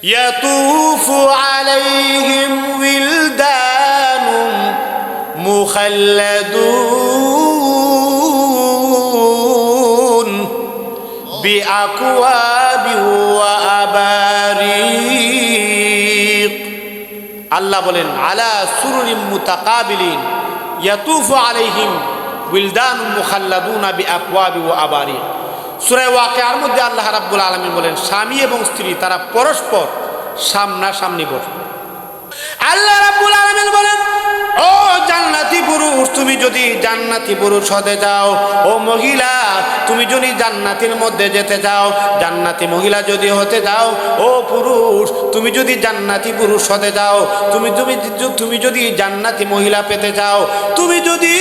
ইয়াতুফু আলাইহিম উইলদানুম মুখাল্লাদুন বিআকওয়াবি ওয়া আবারিক। আল্লাহ বলেন আলা সুরুরিম মুতাকাবিলিন ইয়াতুফু আলাইহিম উইলদানুম মুখাল্লাদুনা বিআকওয়াবি ওয়া আবারিক। সূরা ওয়াকিয়ার মধ্যে আল্লাহ রাব্বুল আলামিন বলেন স্বামী এবং স্ত্রী তারা পরস্পর সামনাসামনি বসবে। আল্লাহ রাব্বুল আলামিন বলেন ও জান্নাতি পুরুষ, তুমি যদি জান্নাতি পুরুষ হতে যাও, ও মহিলা তুমি যদি জান্নাতের মধ্যে যেতে যাও, জান্নাতি মহিলা যদি হতে যাও, ও পুরুষ তুমি যদি জান্নাতি পুরুষ হতে যাও, তুমি যদি জান্নাতি মহিলা পেতে যাও, তুমি যদি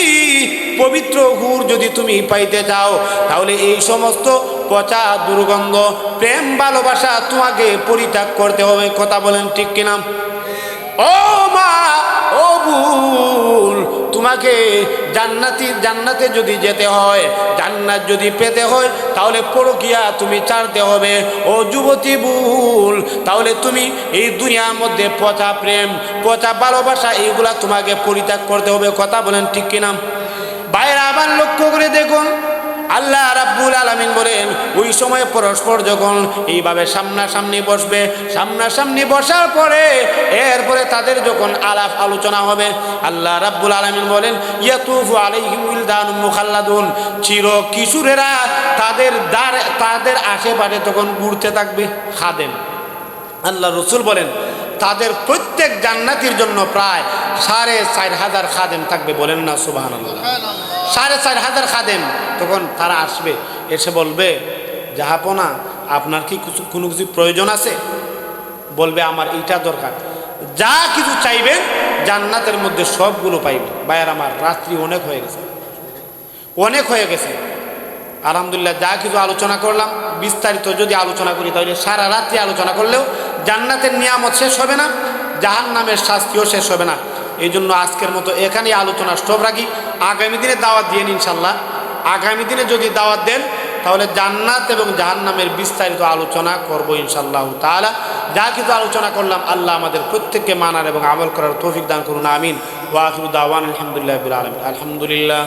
পবিত্র হুর যদি তুমি পাইতে চাও, তাহলে এই সমস্ত পচা দুর্গন্ধ প্রেম ভালোবাসা তোমাকে পরিত্যাগ করতে হবে। কথা বলেন ঠিক কিনা? ও মা, ও বোন, তোমাকে জান্নাতে যদি যেতে হয়, জান্নাত যদি পেতে হয়, তাহলে পরকিয়া তুমি ছাড়তে হবে। ও যুবতী বোন, তাহলে তুমি এই দুনিয়ার মধ্যে পচা প্রেম, পচা ভালোবাসা এইগুলা তোমাকে পরিত্যাগ করতে হবে। কথা বলেন ঠিক কিনা? বাইরে আবার লক্ষ্য করে দেখুন, আল্লাহ রাব্বুল আলামিন বলেন ওই সময় পরস্পর যখন এইভাবে সামনাসামনি বসবে, সামনাসামনি বসার পরে এরপরে তাদের যখন আলাপ আলোচনা হবে, আল্লাহ রাব্বুল আলামিন বলেন ইয়াতুফু আলাইহিম উইলদানুম মুখাল্লাদুন, চির কিশোরেরা তাদের আশেপাশে তখন ঘুরতে থাকবে খাদেম। আল্লাহ রসুল বলেন তাদের প্রত্যেক জান্নাতির জন্য প্রায় 4,500 খাদেম থাকবে। বলেন না সুবহানাল্লাহ? 4,500 খাদেম। তখন তারা আসবে, এসে বলবে জাহাপনা আপনার কি কোনো কিছু প্রয়োজন আছে? বলবে আমার এইটা দরকার। যা কিছু চাইবেন জান্নাতের মধ্যে সবগুলো পাইবেন। ভাইয়ার আমার, রাত্রি অনেক হয়ে গেছে, আলহামদুলিল্লাহ যা কিছু আলোচনা করলাম বিস্তারিত যদি আলোচনা করি তাহলে সারা রাত্রি আলোচনা করলেও জান্নাতের নিয়ামত শেষ হবে না, জাহান্নামের শাস্তিও শেষ হবে না। এই জন্য আজকের মতো এখানেই আলোচনা স্টপ রাখি। আগামী দিনে দাওয়াত দিয়েন ইনশাল্লাহ। আগামী দিনে যদি দাওয়াত দেন তাহলে জান্নাত এবং জাহান্নামের বিস্তারিত আলোচনা করবো ইনশাআল্লাহ তাআলা। যা কিছু আলোচনা করলাম আল্লাহ আমাদের প্রত্যেককে মানার এবং আমল করার তৌফিক দান করুন। আমিন। ওয়া আখিরু দাওয়ানা আলহামদুলিল্লাহি রাব্বিল আলামিন। আলহামদুলিল্লাহ।